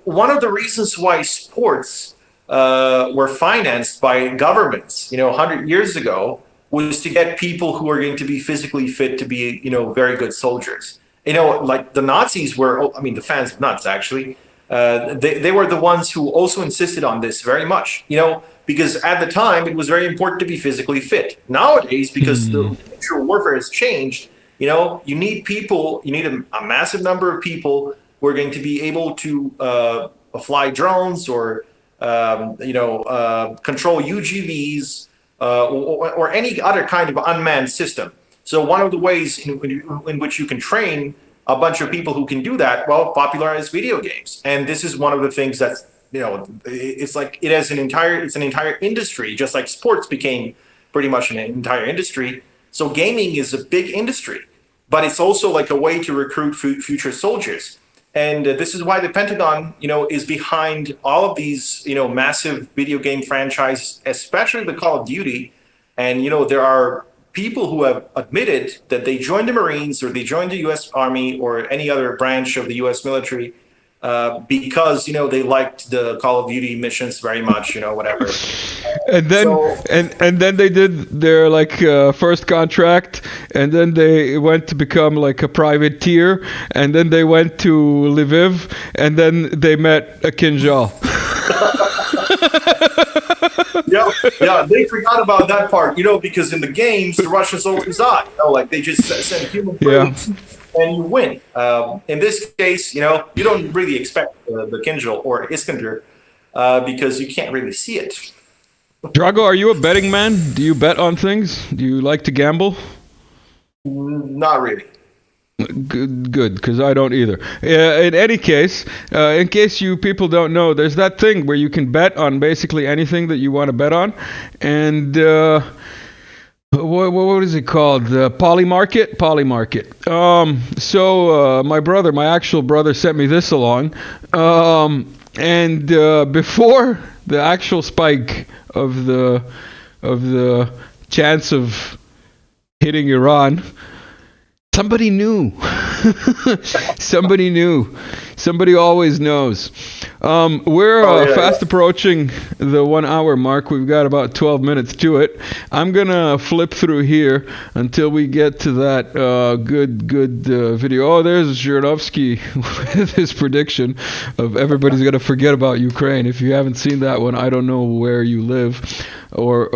One of the reasons why sports were financed by governments, 100 years ago, was to get people who are going to be physically fit to be, very good soldiers. Like the Nazis were, the fans of Nazis actually, they were the ones who also insisted on this very much, because at the time it was very important to be physically fit. Nowadays, because the nature of warfare has changed, you need people, you need a massive number of people who are going to be able to fly drones or, control UGVs or any other kind of unmanned system. So one of the ways in which you can train a bunch of people who can do that, popularize video games. And this is one of the things that's, it's like it's an entire industry, just like sports became pretty much an entire industry. So gaming is a big industry, but it's also like a way to recruit future soldiers. And this is why the Pentagon, is behind all of these, massive video game franchises, especially the Call of Duty. And, there are people who have admitted that they joined the Marines or they joined the U.S. Army or any other branch of the U.S. military because they liked the Call of Duty missions very much, whatever. And then and then they did their first contract, and then they went to become like a privateer, and then they went to Lviv, and then they met a Kinjal. Yeah, they forgot about that part, because in the games, the Russians always die. They just send human troops and you win. In this case, you don't really expect the Kinjal or Iskander because you can't really see it. Drago, are you a betting man? Do you bet on things? Do you like to gamble? Not really. Good, because I don't either. In any case, in case you people don't know, there's that thing where you can bet on basically anything that you want to bet on, and what is it called? Polymarket. So my actual brother, sent me this along, and before the actual spike of the chance of hitting Iran. Somebody knew. Somebody knew. Somebody always knows. We're fast approaching the 1 hour mark. We've got about 12 minutes to it. I'm going to flip through here until we get to that good video. Oh, there's Zhirinovsky with his prediction of everybody's going to forget about Ukraine. If you haven't seen that one, I don't know where you live or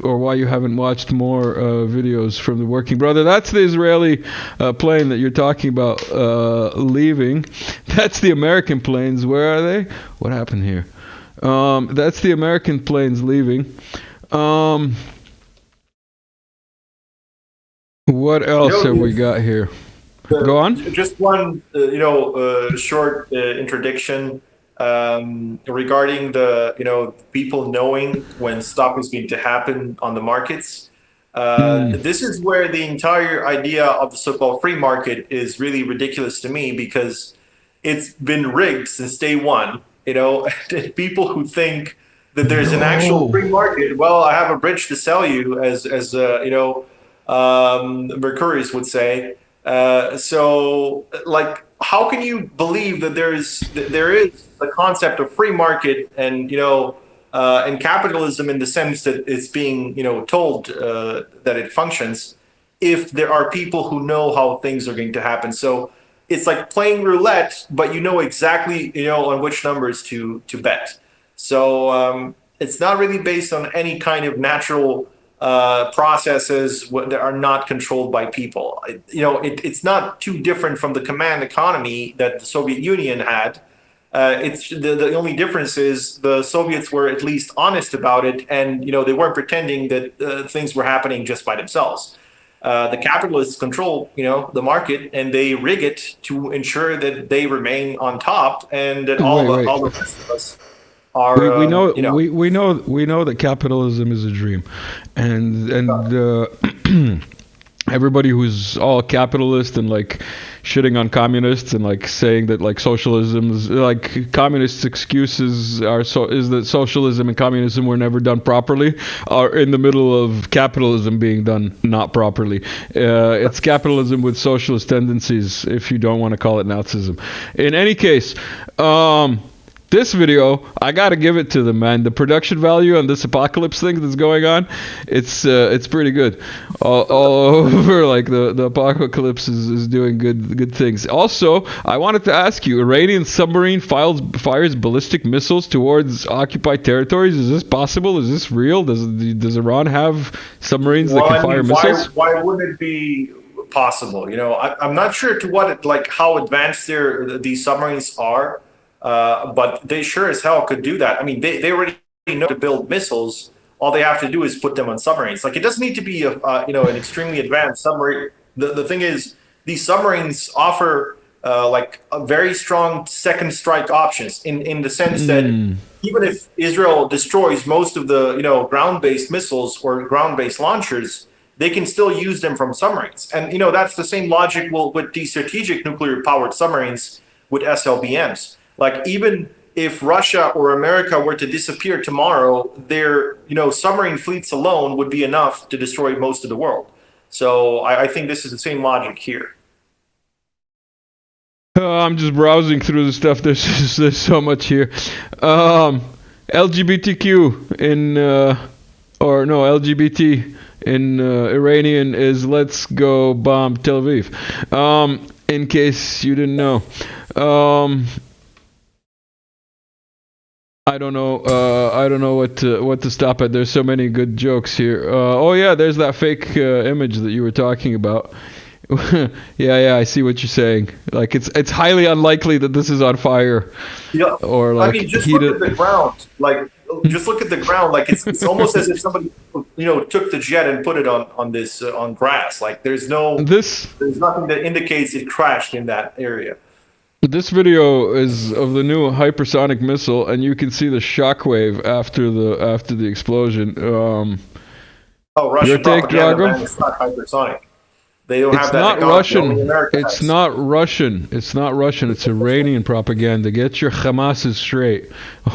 why you haven't watched more videos from the Working Brother. That's the Israeli plane that you're talking about leaving. That's the American planes. Where are they? What happened here? That's the American planes leaving. What else have we got here? Go on. Just one, short introduction regarding the, people knowing when stuff is going to happen on the markets. This is where the entire idea of the so-called free market is really ridiculous to me because it's been rigged since day one. People who think that there's an actual free market. Well, I have a bridge to sell you, as Mercurius would say. So, how can you believe that there is the concept of free market and and capitalism in the sense that it's being told that it functions if there are people who know how things are going to happen? So it's like playing roulette, but you know exactly on which numbers to bet. So it's not really based on any kind of natural processes that are not controlled by people. It's not too different from the command economy that the Soviet Union had. It's the only difference is the Soviets were at least honest about it, and they weren't pretending that things were happening just by themselves. The capitalists control, the market, and they rig it to ensure that they remain on top, and that all the rest of us are. We know that capitalism is a dream, and everybody who's all capitalist and like shitting on communists and like saying that like socialism is like communists' excuses is that socialism and communism were never done properly, are in the middle of capitalism being done not properly. It's capitalism with socialist tendencies, if you don't want to call it Nazism. In any case, this video, I gotta give it to them, man. The production value on this apocalypse thing that's going on, it's pretty good. All over, like the apocalypse is doing good things. Also, I wanted to ask you: Iranian submarine fires ballistic missiles towards occupied territories. Is this possible? Is this real? Does Iran have submarines that can fire missiles? Why wouldn't it be possible? I'm not sure to what how advanced these submarines are. But they sure as hell could do that. I mean, they already know to build missiles. All they have to do is put them on submarines. Like, it doesn't need to be an extremely advanced submarine. The thing is, these submarines offer a very strong second strike options in the sense that even if Israel destroys most of the ground-based missiles or ground-based launchers, they can still use them from submarines. And that's the same logic with these strategic nuclear-powered submarines with SLBMs. Like, even if Russia or America were to disappear tomorrow, their submarine fleets alone would be enough to destroy most of the world. So I think this is the same logic here. I'm just browsing through the stuff. There's so much here. LGBTQ in LGBT in Iranian is "Let's go bomb Tel Aviv." In case you didn't know. I don't know what to stop at. There's so many good jokes here. Oh yeah, there's that fake image that you were talking about. yeah, I see what you're saying. Like, it's highly unlikely that this is on fire. Yeah. Or like, I mean, just look at the ground. Like, just look at the ground. Like, it's almost as if somebody took the jet and put it on this on grass. Like, there's nothing that indicates it crashed in that area. This video is of the new hypersonic missile, and you can see the shockwave after the explosion. Russian propaganda, man, it's not hypersonic. They don't have that. It's not Russian. It's not Russian. It's Iranian propaganda. Get your Hamases straight.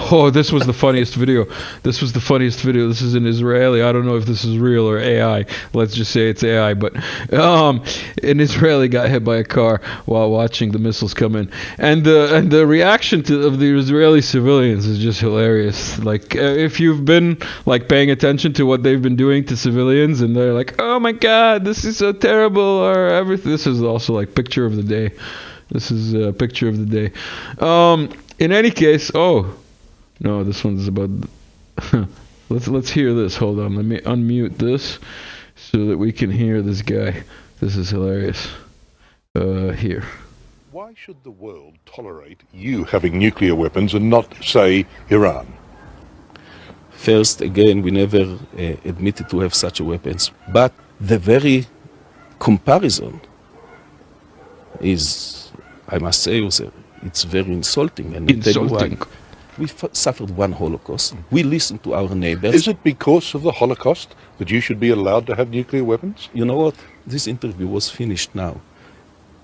Oh, this was the funniest video. This is an Israeli. I don't know if this is real or AI. Let's just say it's AI. But an Israeli got hit by a car while watching the missiles come in, and the reaction of the Israeli civilians is just hilarious. Like, if you've been like paying attention to what they've been doing to civilians, and they're like, "Oh my God, this is so terrible," or everything. This is also like picture of the day. This is a picture of the day. In any case, oh no, this one's about. let's hear this. Hold on, let me unmute this so that we can hear this guy. This is hilarious. Here. Why should the world tolerate you having nuclear weapons and not, say, Iran? First, again, we never admitted to have such weapons, but the very comparison is, I must say, it's very insulting. And insulting. We suffered one Holocaust. We listened to our neighbors. Is it because of the Holocaust that you should be allowed to have nuclear weapons? You know what? This interview was finished now.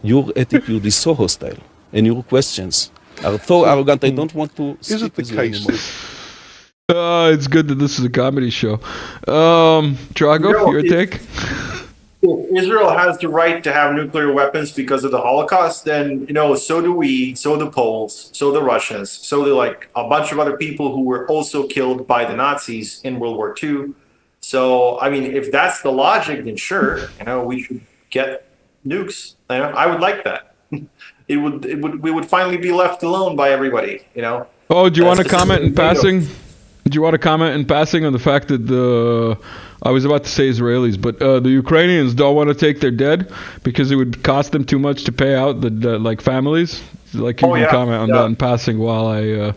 Your attitude is so hostile, and your questions are so arrogant. I don't want to speak with you anymore. It's good that this is a comedy show. Drago, your take? if Israel has the right to have nuclear weapons because of the Holocaust, then so do we, so the Poles, so the Russians, so do like a bunch of other people who were also killed by the Nazis in World War II. So I mean, if that's the logic, then sure, we should get nukes. I would like that. We would finally be left alone by everybody. Oh, do you want to comment in passing? Do you want to comment in passing on the fact that I was about to say Israelis, but the Ukrainians don't want to take their dead because it would cost them too much to pay out the like families? Like you can comment on that in passing while I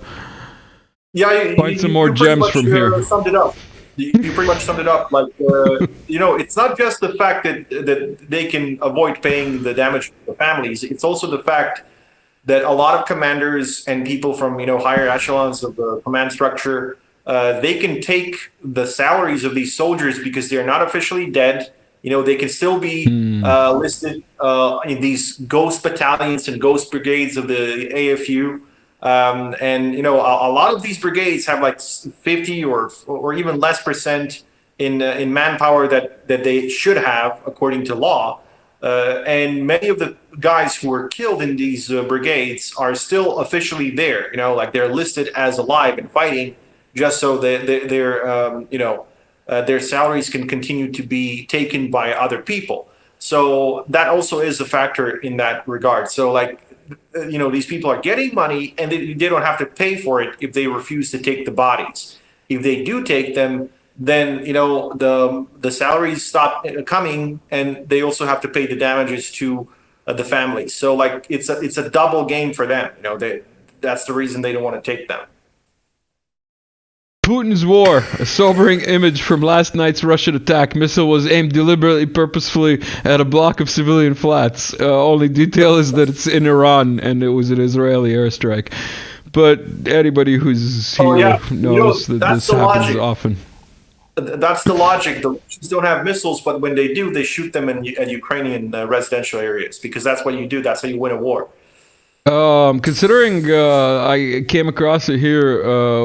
find some more gems from here. Summed it up. You pretty much summed it up. Like it's not just the fact that they can avoid paying the damage to the families. It's also the fact that a lot of commanders and people from higher echelons of the command structure, they can take the salaries of these soldiers because they're not officially dead. They can still be listed in these ghost battalions and ghost brigades of the AFU. And a lot of these brigades have like 50 or even less percent in manpower that they should have according to law. And many of the guys who were killed in these brigades are still officially there. Like they're listed as alive and fighting, just so that their salaries can continue to be taken by other people. So that also is a factor in that regard. So these people are getting money and they don't have to pay for it if they refuse to take the bodies. If they do take them, then the salaries stop coming, and they also have to pay the damages to the families. So it's a double game for them. That's the reason they don't want to take them. Putin's war, a sobering image from last night's Russian attack. Missile was aimed deliberately, purposefully at a block of civilian flats. Only detail is that it's in Iran and it was an Israeli airstrike. But anybody who's here knows that this happens often. That's the logic. The Russians don't have missiles, but when they do, they shoot them in Ukrainian residential areas because that's what you do. That's how you win a war. Considering I came across it here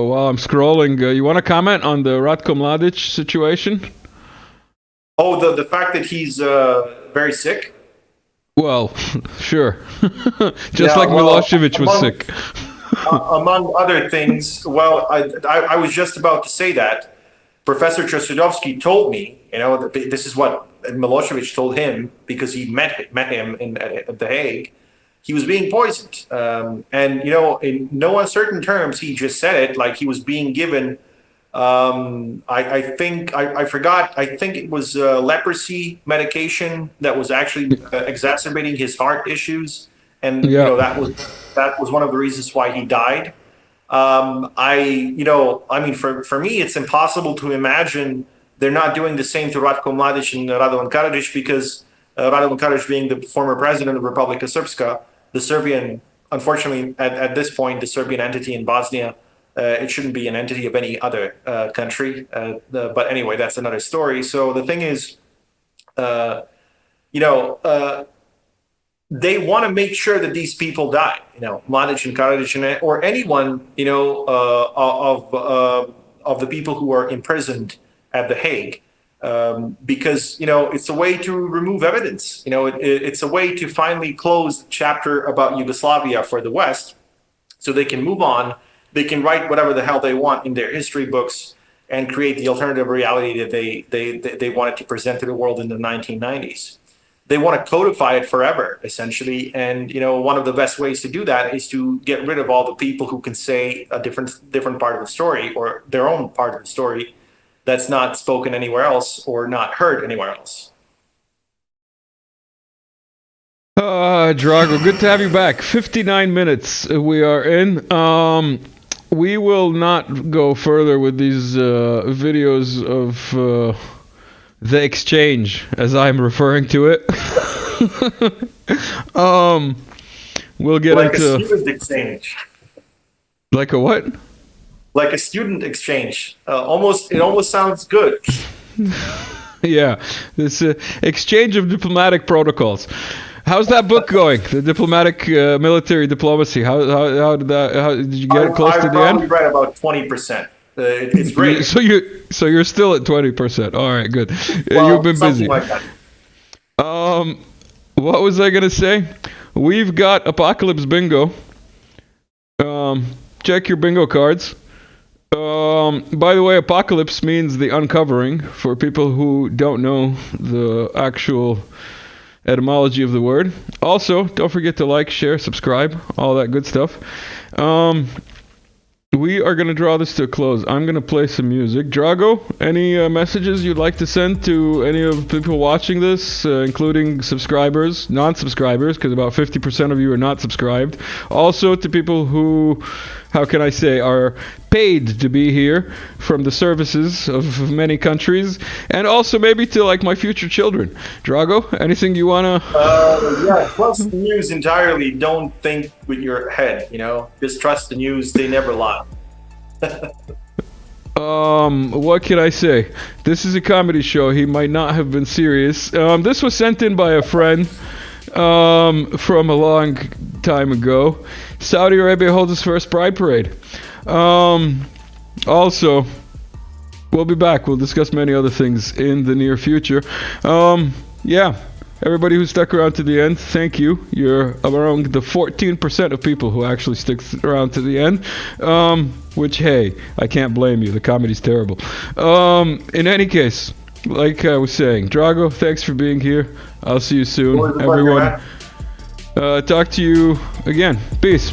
while I'm scrolling, you want to comment on the Ratko Mladic situation? Oh, the fact that he's very sick? Well, sure. Like Milosevic was sick. Among other things, I was just about to say that. Professor Trostadovsky told me, this is what Milosevic told him because he met him at The Hague. He was being poisoned. And in no uncertain terms, he just said it, like he was being given, I think it was leprosy medication that was actually exacerbating his heart issues. And, that was one of the reasons why he died. For me, it's impossible to imagine they're not doing the same to Ratko Mladic and Radovan Karadzic because Radovan Karadzic being the former president of Republika Srpska, the Serbian, unfortunately, at this point, the Serbian entity in Bosnia, it shouldn't be an entity of any other country. But anyway, that's another story. So the thing is, they want to make sure that these people die. Mladic and Karadzic or anyone, of the people who are imprisoned at The Hague. Because it's a way to remove evidence. It's a way to finally close the chapter about Yugoslavia for the West, so they can move on. They can write whatever the hell they want in their history books and create the alternative reality that they wanted to present to the world in the 1990s. They want to codify it forever, essentially. And one of the best ways to do that is to get rid of all the people who can say a different part of the story or their own part of the story that's not spoken anywhere else or not heard anywhere else. Drago, good to have you back. 59 minutes we are in. We will not go further with these videos of the exchange, as I'm referring to it. We'll get like into... a student exchange. Like a what? Like a student exchange. It almost sounds good. Yeah, this exchange of diplomatic protocols. How's that book going? The diplomatic military diplomacy. How did you get close to the end? I probably read about 20%. It's great. So you're still at 20%. All right, good. Well, you've been busy. Like that. What was I gonna say? We've got Apocalypse Bingo. Check your bingo cards. By the way, Apocalypse means the uncovering for people who don't know the actual etymology of the word. Also, don't forget to like, share, subscribe, all that good stuff. We are going to draw this to a close. I'm going to play some music. Drago, any messages you'd like to send to any of the people watching this, including subscribers, non-subscribers, because about 50% of you are not subscribed. Also to people who, how can I say, are paid to be here from the services of many countries. And also maybe to like my future children. Drago, anything you want to... Yeah, trust the news entirely. Don't think with your head, Just trust the news. They never lie. What can I say? This is a comedy show. He might not have been serious. This was sent in by a friend from a long time ago. Saudi Arabia holds its first Pride Parade. Also, we'll be back. We'll discuss many other things in the near future. Yeah. Everybody who stuck around to the end, thank you. You're among the 14% of people who actually stick around to the end. Which, hey, I can't blame you. The comedy's terrible. In any case, like I was saying, Drago, thanks for being here. I'll see you soon, everyone. Talk to you again. Peace.